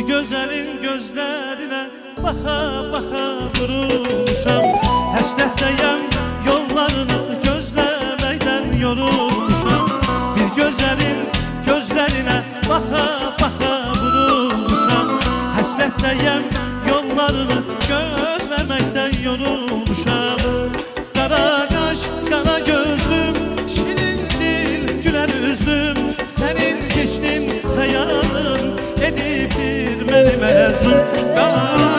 gözəlin gözlərinə baxa baxa durmuşam. Həsrətdəyəm, yollarını gözləməkdən yorulmuşam. Bir gözəlin gözlərinə baxa baxa vurulmuşam. Həsrətdəyəm, yollarını gözləməkdən yorulmuşam. Qara qaş, qara gözlüm, şirin dil, gülər üzlüm, sənin keçdin xəyalın edibdir məni məzun. Qara